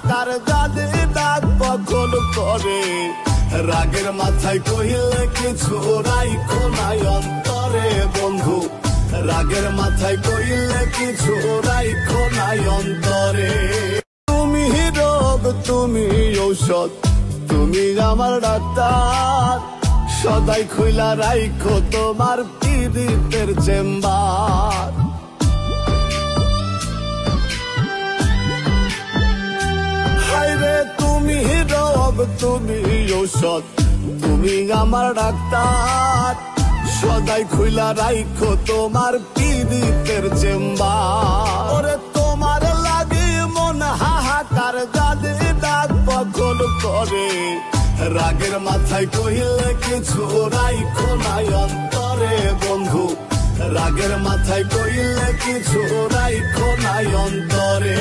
কার জাদে ডাক পাগল করে রাগের মাথায় কহিলে কিছু রাইখো নাই অন্তরে বন্ধু রাগের মাথায় কহিলে কিছু রাইখো নাই অন্তরে তুমি রোগ তুমি ঔষধ তুমি আমার ডাক্তার সদাই খুইলা রাইখো তোমার পীড়িতের চেম্বার হায়রে তুমি রোগ তুমি ঔষধ তুমি আমার ডাক্তার সদাই খুইলা রাইখো তোমার পীড়িতের চেম্বার ওরে তোমার লাগি মন হাহাকার জাদে ডাক পাগল করে রাগের মাথায় কহিলে কিছু রাইখো নাই অন্তরে বন্ধু রাগের মাথায় কহিলে কিছু রাইখো নাই অন্তরে।